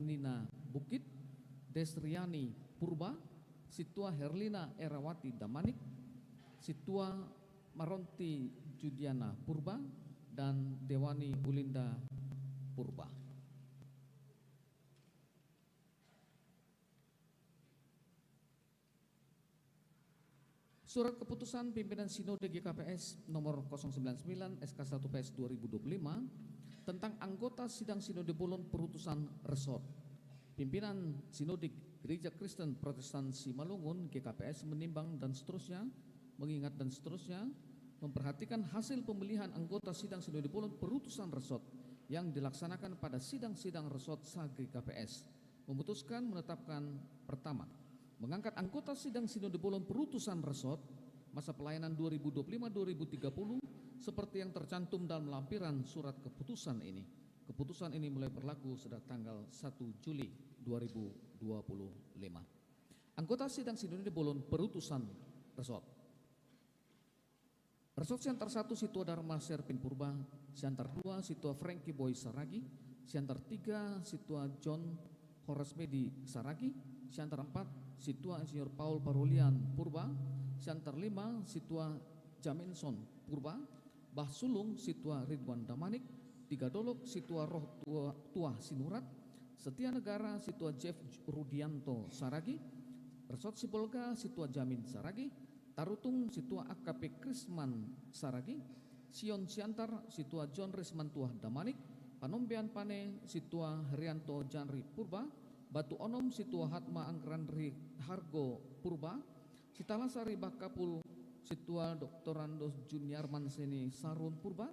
Nina Bukit, Desriani Purba, Situa Herlina Erawati Damanik, Situa Maronti Judiana Purba, dan Dewani Ulinda Purba. Surat keputusan pimpinan Sinode GKPS nomor 099 SK1 PS 2025 tentang anggota sidang Sinode Bolon Perutusan Resort. Pimpinan Sinode Gereja Kristen Protestan Simalungun GKPS menimbang dan seterusnya, mengingat dan seterusnya, memperhatikan hasil pemilihan anggota sidang Sinode Bolon Perutusan Resort yang dilaksanakan pada sidang-sidang resort GKPS, memutuskan menetapkan pertama, mengangkat anggota sidang Sinode Bolon Perutusan Resort masa pelayanan 2025-2030 seperti yang tercantum dalam lampiran surat keputusan ini. Keputusan ini mulai berlaku sejak tanggal 1 Juli 2025. Anggota sidang Sinode Bolon Perutusan Resort. Resort Siantar 1 Situa Dharma Serpin Purba, Siantar 2 Situa Frankie Boy Saragi, Siantar 3 Situa John Horesmedi Saragi, Siantar 4 Situa Insinyur Paul Parulian Purba, Siantar 5 Situa Jaminson Purba, Bah Sulung Situa Ridwan Damanik, Tiga Dolok Situa Roh Tua Sinurat, Setia Negara Situa Jeff Rudianto Saragi, Resort Sibolga Situa Jamin Saragi, Tarutung Situa AKP Krisman Saragi, Sion Siantar Situa John Risman Tuah Damanik, Panombean Pane Situa Herianto Janri Purba, Batu Onom Situa Hatma Anggrandri Hargo Purba, Sitalasari Bakapul Situa Dr. Randos Juniarman Seni Sarun Purba,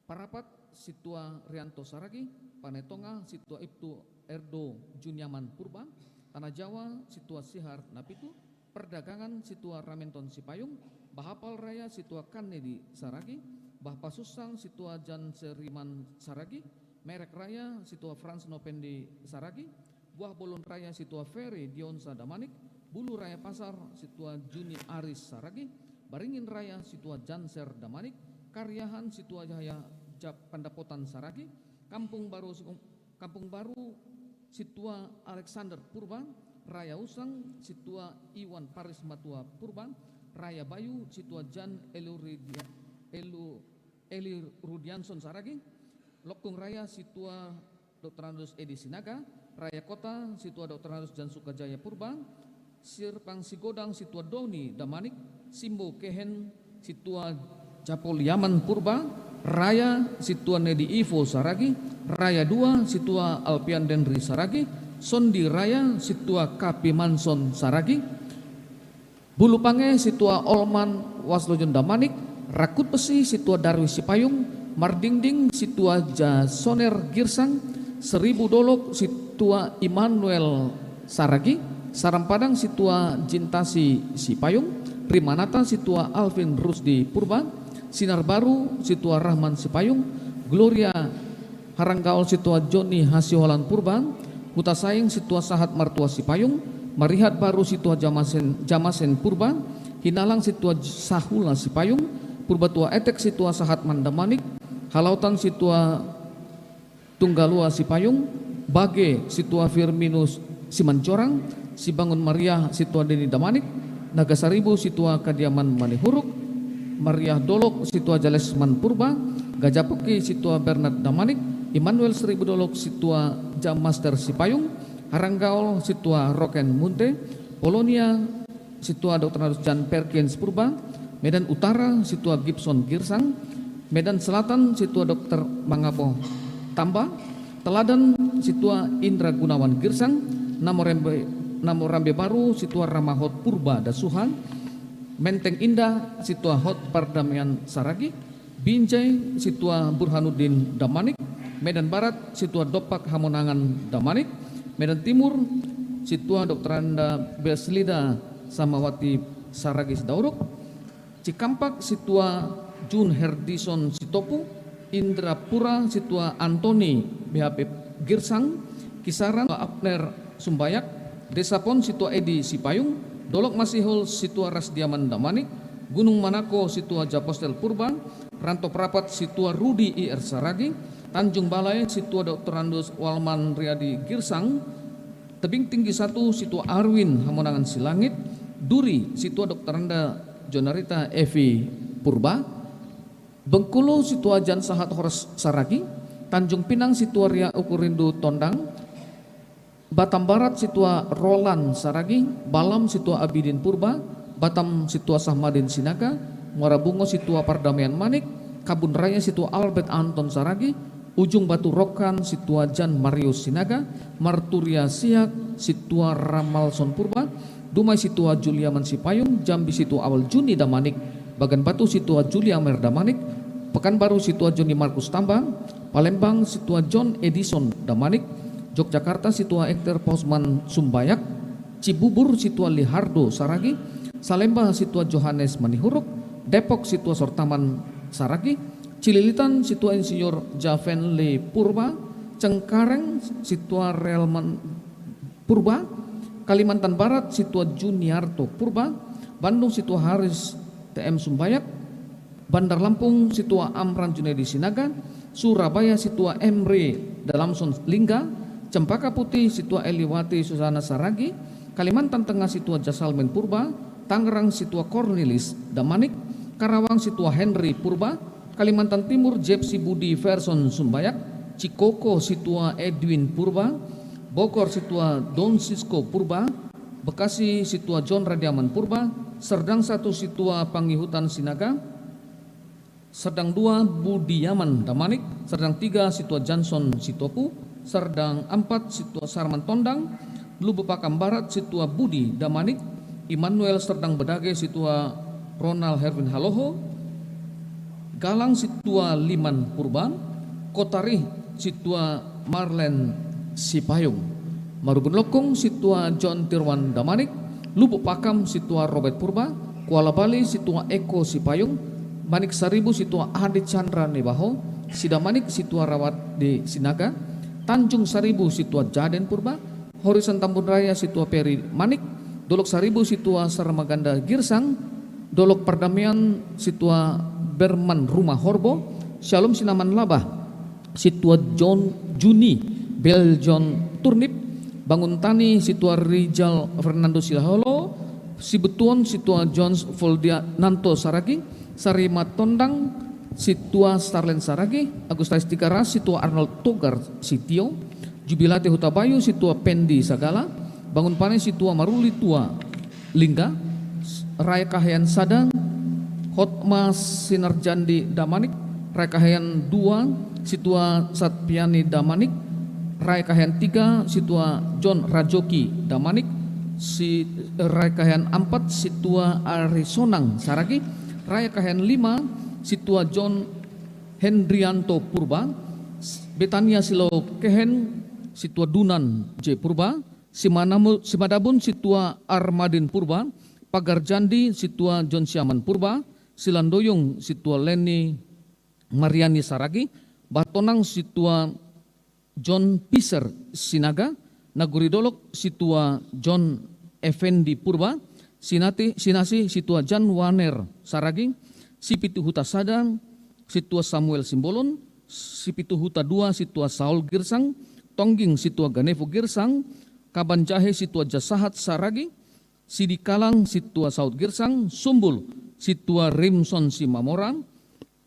Parapat Situa Rianto Saragi, Panetonga Situa Ibtu Erdo Juniaman Purba, Tanah Jawa Situa Sihar Napitu, Perdagangan Situa Ramenton Sipayung, Bahapal Raya Situa Kanedi Saragi, Bahpasusang Situa Jan Seriman Saragi, Merek Raya Situa Frans Nopendi Saragi, Buah Bolon Raya Situa Ferry Dionsa Damanik, Bulu Raya Pasar Situa Juni Aris Saragi, Baringin Raya Situa Janser Damanik, Karyahan Situa Jaya Pandapotan Saragi, Kampung Baru Situa Alexander Purba, Raya Usang Situa Iwan Paris Matua Purba, Raya Bayu Situa Jan Eli Rudianson Saragi, Lokung Raya Situa Dr. Andus Edi Sinaga, Raya Kota Situa Dr. Andus Jan Sukajaya Purba, Sirpang Sigodang Situa Doni Damanik, Simbo Kehen Situa Japol Yaman Purba, Raya Situa Nedi Ivo Saragi, Raya 2 Situa Alpian Denri Saragi, Sondi Raya Situa Kapi Manson Saragi, Bulu Pange Situa Olman Waslojon Damanik, Rakut Besi Situa Darwis Sipayung, Mardingding Situa Jasoner Girsang, 1000 Dolok Situa Immanuel Saragi, Sarampadang Situa Jintasi Sipayung, Rimanata Situa Alvin Rusdi Purba, Sinar Baru Situa Rahman Sipayung, Gloria Haranggaol Situa Joni Hasiholan Purba, Huta Saing Situa Sahat Martua Sipayung, Marihat Baru Situa Jamasen Purba, Hinalang Situa Sahula Sipayung, Purba Tua Etek Situa Sahat Mandamanik, Halautan Situa Tunggalua Sipayung, Bage Situa Firminus Simancorang, Sibangun Maria Situa Deni Damanik, Nagasaribu Situa Kadiaman Manihuruk, Maria Dolok Situa Jalesman Purba, Gajapuki Situa Bernard Damanik, Immanuel 1000 Dolok Situa Jam Master Sipayung, Haranggaol Situa Roken Munte, Polonia Situa Dr. Andus Jan Perkins Purba, Medan Utara Situa Gibson Girsang, Medan Selatan Situa Dr. Mangapo Tamba, Teladan Situa Indra Gunawan Girsang, Namorambe Baru Situa Ramahot Purba Dasuhan, Menteng Indah Situa Hot Pardamian Saragi, Binjai Situa Burhanuddin Damanik, Medan Barat Situa Dopak Hamonangan Damanik, Medan Timur Situa Dr. Anda Beslida Samawati Saragi Dauruk, Cikampak Situa Jun Herdison Sitopu, Indrapura Situa Antoni BHP Girsang, Kisaran Abner Sumbayak, Desa Pon Situa Edi Sipayung, Dolok Masihul Situa Rasdiaman Damanik, Gunung Manako Situa Japostel Purba, Ranto Prapat Situa Rudi IR Saragi, Tanjung Balai Situa Dr. Andus Walman Riyadi Girsang, Tebing Tinggi 1 Situa Arwin Hamonangan Silangit, Duri Situa Dr. Anda Jonarita Evi Purba, Bengkulu Situa Jan Sahat Horas Saragi, Tanjung Pinang Situa Ria Ukurindu Tondang, Batam Barat Situa Roland Saragi, Balam Situa Abidin Purba, Batam Situa Sahmadin Sinaga, Muara Bungo Situa Pardamaian Manik, Kabun Raya Situa Albert Anton Saragi, Ujung Batu Rokan Situa Jan Marius Sinaga, Marturia Siak Situa Ramalson Purba, Dumai Situa Julia Mansipayung, Jambi Situa Awal Juni Damanik, Bagan Batu Situa Julia Mer Damanik, Pekanbaru Situa Joni Markus Tambang, Palembang Situa John Edison Damanik, Yogyakarta Situa Ekter Posman Sumbayak, Cibubur Situa Lihardo Saragi, Salemba Situa Johannes Manihuruk, Depok Situa Sortaman Saragi, Cililitan Situa Insinyur Javen Le Purba, Cengkareng Situa Relman Purba, Kalimantan Barat Situa Juniarto Purba, Bandung Situa Haris TM Sumbayak, Bandar Lampung Situa Amran Junedi Sinaga, Surabaya Situa Emre Dalamson Lingga, Cempaka Putih Situa Eliwati Susana Saragi, Kalimantan Tengah Situa Jasalmen Purba, Tangerang Situa Cornelis Damanik, Karawang Situa Henry Purba, Kalimantan Timur Jepsi Budi Verson Sumbayak, Cikoko Situa Edwin Purba, Bogor Situa Don Sisko Purba, Bekasi Situa John Radiaman Purba, Serdang 1 Situa Pangihutan Sinaga, Serdang 2 Budiaman Damanik, Serdang 3 Situa Johnson Sitopu, Serdang 4 Situa Sarman Tondang, Lubepakam Barat Situa Budi Damanik, Immanuel Serdang Bedage Situa Ronald Herwin Haloho, Galang Situa Liman Purba, Kotarih Situa Marlen Sipayung, Marubun Lokong Situa John Tirwan Damanik, Lubuk Pakam Situa Robert Purba, Kuala Bali Situa Eko Sipayung, Manik Saribu Situa Adi Chandra Nebaho, Sidamanik Situa Rawat di Sinaga, Tanjung Saribu Situa Jaden Purba, Horizon Tambun Raya Situa Peri Manik, Dolok Saribu Situa Sarmaganda Girsang, Dolok Perdamaian Situa Berman Rumah Horbo, Shalom Sinaman Labah Situa John Juni Beljon Turnip, Bangun Tani Situa Rijal Fernando Silaholo, Sibutuan Situa Jones Voldiananto Saragi, Sarimat Tondang Situa Starlen Saragi, Agustais Tikaras Situa Arnold Togar Sitio, Jubilate Hutabayu Situa Pendi Sagala, Bangun Pane Situa Maruli Tua Lingga, Raya Kahayan Sadang Hotmas Sinarjandi Damanik, Raya Kahayan 2 Situa Satpiani Damanik, Raya Kahayan 3 Situa John Rajoki Damanik, Raya Kahayan 4 Situa Arisonang Saragi, Raya Kahayan 5 Situa John Hendrianto Purba, Betania Silo Kehen Situa Dunan J Purba, Simadabun Situa Armadin Purba, Pagar Jandi Situa John Siaman Purba, Silandoyong Situa Leni Mariani Saragi, Batonang Situa John Piser Sinaga, Naguridolok Situa John Effendi Purba, Sinasi Situa Jan Waner Saragi, Sipitu Huta Sadang Situa Samuel Simbolon, Sipitu Huta 2 Situa Saul Girsang, Tongging Situa Ganevo Girsang, Kaban Jahe Situa Jasahat Saragi, Sidikalang Situa Saud Girsang, Sumbul Situa Rimson Simamorang,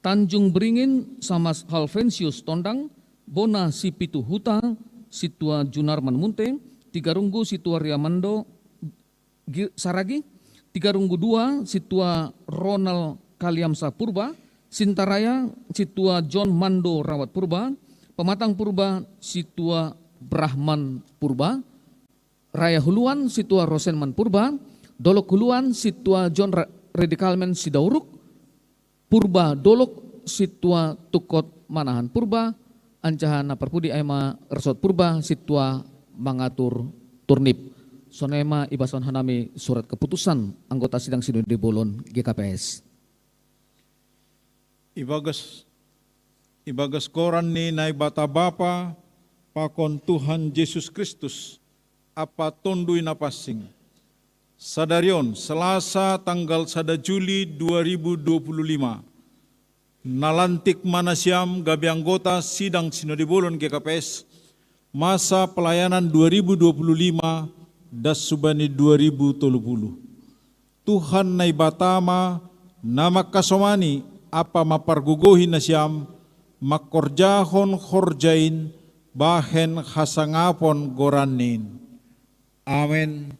Tanjung Beringin Samas Halvensius Tondang, Bona Sipitu Huta Situa Junarman Munte, Tigarunggu Situa Riamando Saragi, Tigarunggu 2 Situa Ronald Kaliamsa Purba, Sintaraya Situa John Mando Rawat Purba, Pematang Purba Situa Brahman Purba, Raya Huluan Situa Rosenman Purba, Dolok Huluan Situa John Redikalmen Sidauruk Purba, Dolok Situa Tukot Manahan Purba, Ancahana Perpudi Aima Resort Purba Situa Mangatur Turnip. Sonema Ibason Hanami surat keputusan anggota sidang Sinode Bolon GKPS. Ibagas koran ni nai bata bapa pakon Tuhan Yesus Kristus apa tondui napasing. Sadarion Selasa tanggal 1 Juli 2025. nalantik manasiam gabi anggota sidang Sinodibulon GKPS masa pelayanan 2025 das subani 2030. Tuhan na ibatama na makasomani apa maparguguhin na siyam makorjahon horjain bahen hasangapon goranin. Amen.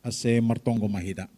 Ase martonggo mahita.